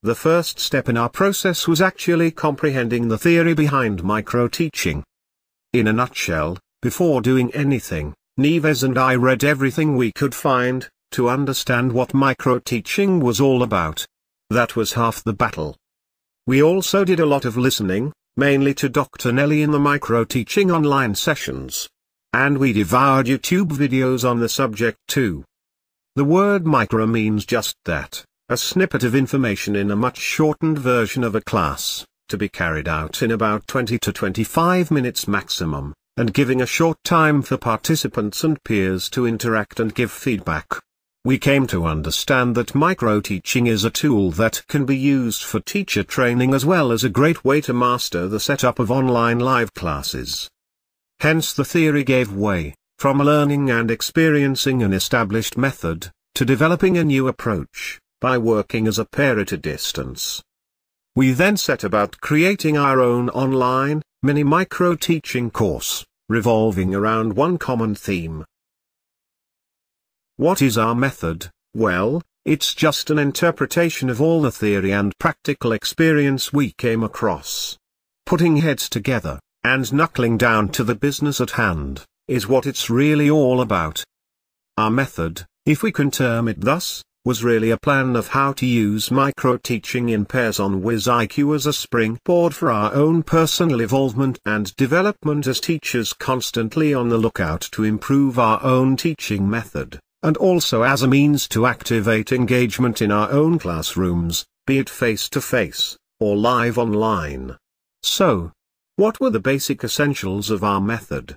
The first step in our process was actually comprehending the theory behind micro-teaching. In a nutshell, before doing anything, Neves and I read everything we could find, to understand what micro-teaching was all about. That was half the battle. We also did a lot of listening, mainly to Dr. Nelly in the micro-teaching online sessions. And we devoured YouTube videos on the subject too. The word micro means just that, a snippet of information in a much shortened version of a class, to be carried out in about 20 to 25 minutes maximum, and giving a short time for participants and peers to interact and give feedback. We came to understand that micro-teaching is a tool that can be used for teacher training as well as a great way to master the setup of online live classes. Hence the theory gave way, from learning and experiencing an established method, to developing a new approach, by working as a pair at a distance. We then set about creating our own online, mini micro-teaching course, revolving around one common theme. What is our method? Well, it's just an interpretation of all the theory and practical experience we came across. Putting heads together, and knuckling down to the business at hand, is what it's really all about. Our method, if we can term it thus, was really a plan of how to use micro-teaching in pairs on WizIQ as a springboard for our own personal evolvement and development as teachers, constantly on the lookout to improve our own teaching method, and also as a means to activate engagement in our own classrooms, be it face-to-face, or live online. So, what were the basic essentials of our method?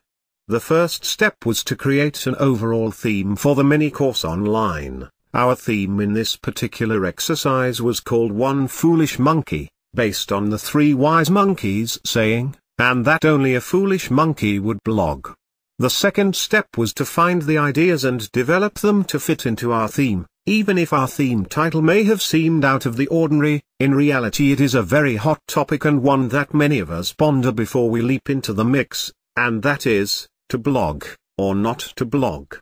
The first step was to create an overall theme for the mini-course online. Our theme in this particular exercise was called One Foolish Monkey, based on the 3 wise monkeys saying, and that only a foolish monkey would blog. The second step was to find the ideas and develop them to fit into our theme. Even if our theme title may have seemed out of the ordinary, in reality it is a very hot topic and one that many of us ponder before we leap into the mix, and that is, to blog, or not to blog.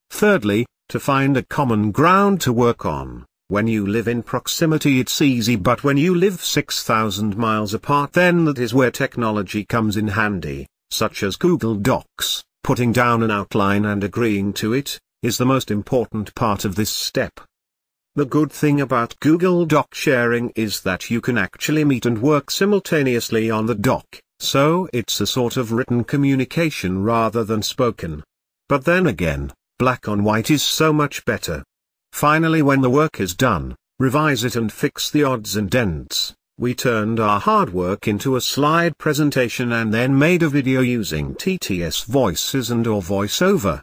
Thirdly, to find a common ground to work on. When you live in proximity it's easy, but when you live 6,000 miles apart, then that is where technology comes in handy, such as Google Docs. Putting down an outline and agreeing to it, is the most important part of this step. The good thing about Google Doc sharing is that you can actually meet and work simultaneously on the doc, so it's a sort of written communication rather than spoken. But then again, black on white is so much better. Finally, when the work is done, revise it and fix the odds and ends. We turned our hard work into a slide presentation and then made a video using TTS voices and/or voiceover.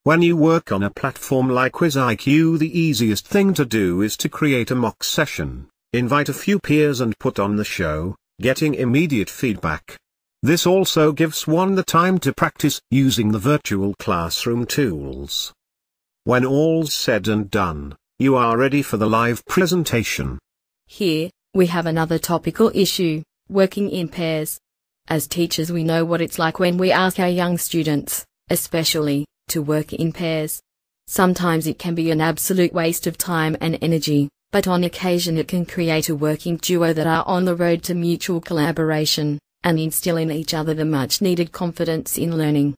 When you work on a platform like WizIQ, the easiest thing to do is to create a mock session, invite a few peers and put on the show, getting immediate feedback. This also gives one the time to practice using the virtual classroom tools. When all's said and done, you are ready for the live presentation. Here, we have another topical issue, working in pairs. As teachers, we know what it's like when we ask our young students, especially, to work in pairs. Sometimes it can be an absolute waste of time and energy, but on occasion it can create a working duo that are on the road to mutual collaboration, and instill in each other the much needed confidence in learning.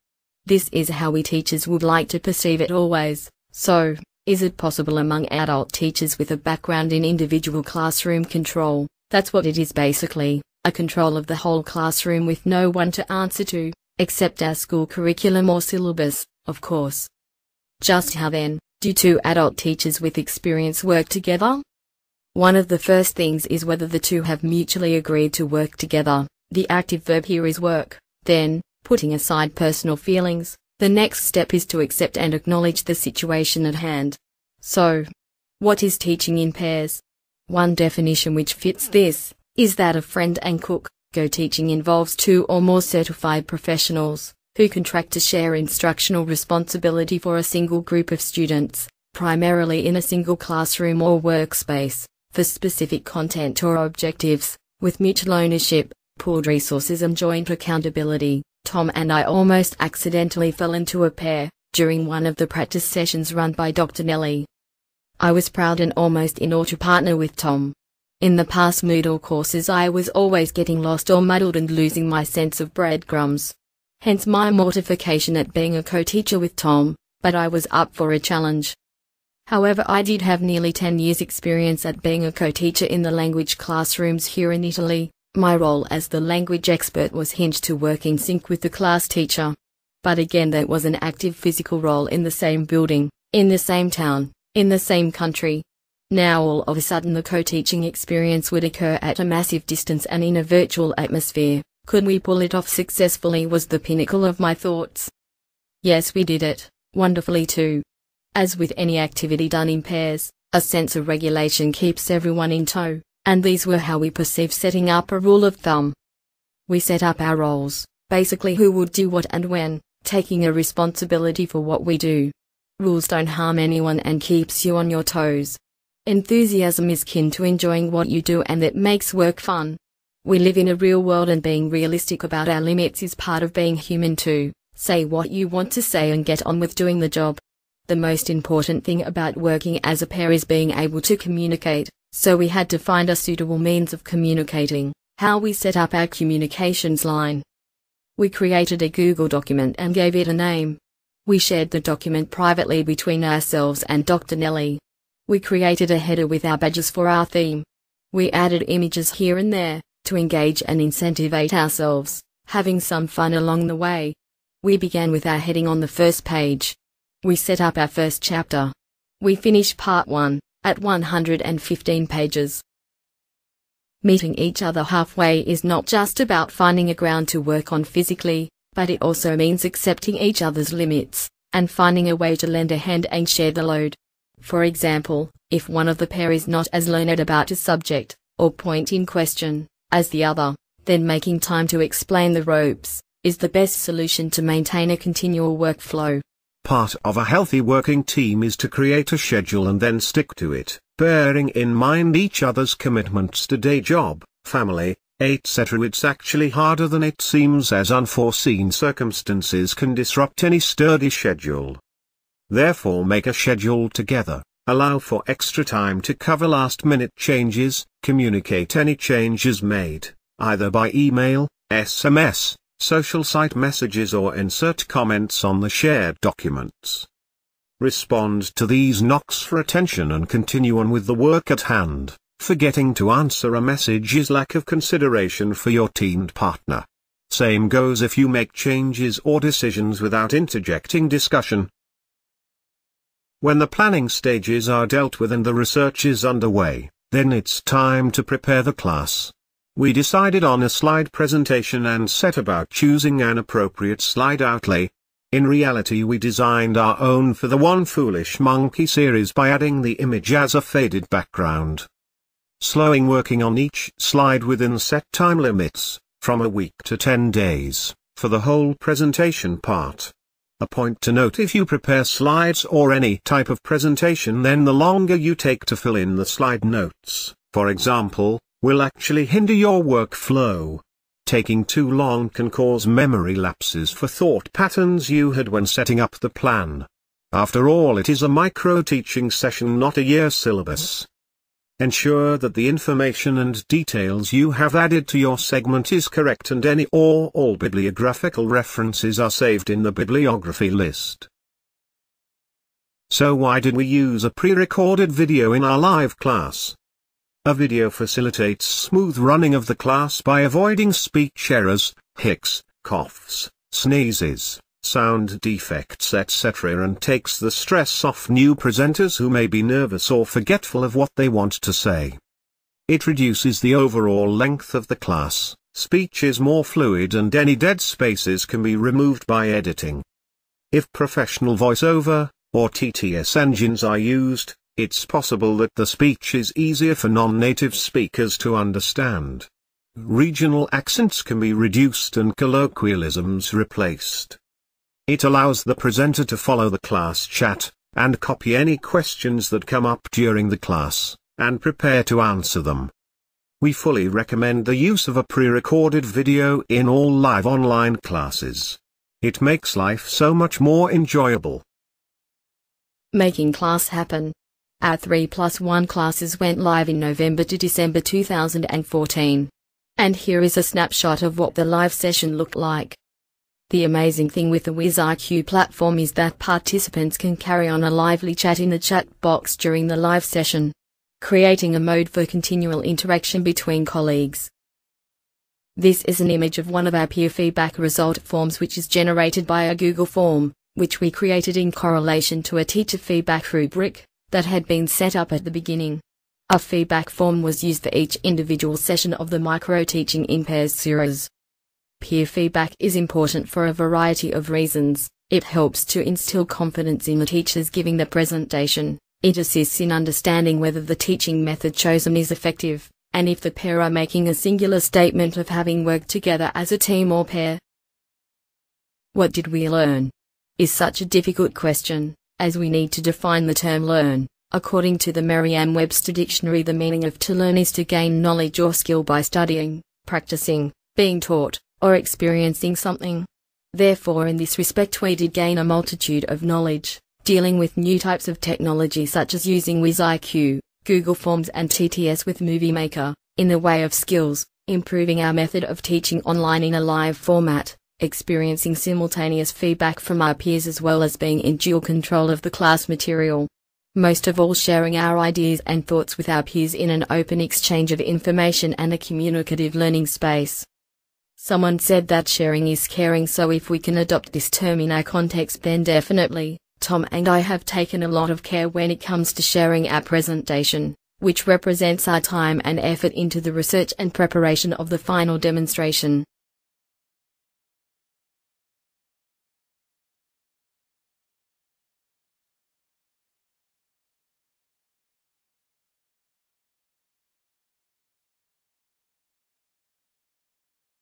This is how we teachers would like to perceive it always. So, is it possible among adult teachers with a background in individual classroom control? That's what it is basically, a control of the whole classroom with no one to answer to, except our school curriculum or syllabus, of course. Just how then, do 2 adult teachers with experience work together? One of the first things is whether the 2 have mutually agreed to work together. The active verb here is work. Then, putting aside personal feelings, the next step is to accept and acknowledge the situation at hand. So, what is teaching in pairs? One definition which fits this is that of friend and cook. Co-teaching involves 2 or more certified professionals who contract to share instructional responsibility for a single group of students, primarily in a single classroom or workspace, for specific content or objectives, with mutual ownership, pooled resources and joint accountability. Tom and I almost accidentally fell into a pair during one of the practice sessions run by Dr. Nelly. I was proud and almost in awe to partner with Tom. In the past Moodle courses I was always getting lost or muddled and losing my sense of breadcrumbs. Hence my mortification at being a co-teacher with Tom, but I was up for a challenge. However, I did have nearly 10 years experience at being a co-teacher in the language classrooms here in Italy. My role as the language expert was hinged to work in sync with the class teacher. But again, that was an active physical role in the same building, in the same town, in the same country. Now all of a sudden the co-teaching experience would occur at a massive distance and in a virtual atmosphere. Could we pull it off successfully was the pinnacle of my thoughts. Yes, we did it, wonderfully too. As with any activity done in pairs, a sense of regulation keeps everyone in tow, and these were how we perceived setting up a rule of thumb. We set up our roles, basically who would do what and when, taking a responsibility for what we do. Rules don't harm anyone and keeps you on your toes. Enthusiasm is kin to enjoying what you do, and it makes work fun. We live in a real world, and being realistic about our limits is part of being human too. Say what you want to say and get on with doing the job. The most important thing about working as a pair is being able to communicate, so we had to find a suitable means of communicating. How we set up our communications line. We created a Google document and gave it a name. We shared the document privately between ourselves and Dr. Nelly. We created a header with our badges for our theme. We added images here and there, to engage and incentivize ourselves, having some fun along the way. We began with our heading on the first page. We set up our first chapter. We finished part 1, at 115 pages. Meeting each other halfway is not just about finding a ground to work on physically, but it also means accepting each other's limits, and finding a way to lend a hand and share the load. For example, if one of the pair is not as learned about a subject, or point in question, as the other, then making time to explain the ropes, is the best solution to maintain a continual workflow. Part of a healthy working team is to create a schedule and then stick to it, bearing in mind each other's commitments to day job, family, etc. It's actually harder than it seems, as unforeseen circumstances can disrupt any sturdy schedule. Therefore, make a schedule together, allow for extra time to cover last-minute changes, communicate any changes made, either by email, SMS, social site messages, or insert comments on the shared documents. Respond to these knocks for attention and continue on with the work at hand. Forgetting to answer a message is lack of consideration for your teamed partner. Same goes if you make changes or decisions without interjecting discussion. When the planning stages are dealt with and the research is underway, then it's time to prepare the class. We decided on a slide presentation and set about choosing an appropriate slide outlay. In reality, we designed our own for the One Foolish Monkey series by adding the image as a faded background. Slowing working on each slide within set time limits, from a week to 10 days, for the whole presentation part. A point to note: if you prepare slides or any type of presentation, then the longer you take to fill in the slide notes, for example, will actually hinder your workflow. Taking too long can cause memory lapses for thought patterns you had when setting up the plan. After all, it is a micro-teaching session, not a year syllabus. Ensure that the information and details you have added to your segment is correct, and any or all bibliographical references are saved in the bibliography list. So why did we use a pre-recorded video in our live class? A video facilitates smooth running of the class by avoiding speech errors, hiccups, coughs, sneezes, sound defects, etc., and takes the stress off new presenters who may be nervous or forgetful of what they want to say. It reduces the overall length of the class, speech is more fluid, and any dead spaces can be removed by editing. If professional voiceover, or TTS engines are used, it's possible that the speech is easier for non-native speakers to understand. Regional accents can be reduced and colloquialisms replaced. It allows the presenter to follow the class chat, and copy any questions that come up during the class, and prepare to answer them. We fully recommend the use of a pre-recorded video in all live online classes. It makes life so much more enjoyable. Making class happen. Our 3+1 classes went live in November to December 2014. And here is a snapshot of what the live session looked like. The amazing thing with the WizIQ platform is that participants can carry on a lively chat in the chat box during the live session, creating a mode for continual interaction between colleagues. This is an image of one of our peer feedback result forms, which is generated by a Google form, which we created in correlation to a teacher feedback rubric that had been set up at the beginning. A feedback form was used for each individual session of the Micro Teaching in Pairs series. Peer feedback is important for a variety of reasons. It helps to instill confidence in the teachers giving the presentation. It assists in understanding whether the teaching method chosen is effective, and if the pair are making a singular statement of having worked together as a team or pair. What did we learn? Is such a difficult question, as we need to define the term learn. According to the Merriam-Webster Dictionary, the meaning of to learn is to gain knowledge or skill by studying, practicing, being taught, or experiencing something. Therefore, in this respect, we did gain a multitude of knowledge, dealing with new types of technology such as using WizIQ, Google Forms and TTS with Movie Maker, in the way of skills, improving our method of teaching online in a live format, experiencing simultaneous feedback from our peers, as well as being in dual control of the class material. Most of all, sharing our ideas and thoughts with our peers in an open exchange of information and a communicative learning space. Someone said that sharing is caring, so if we can adopt this term in our context, then definitely. Tom and I have taken a lot of care when it comes to sharing our presentation, which represents our time and effort into the research and preparation of the final demonstration.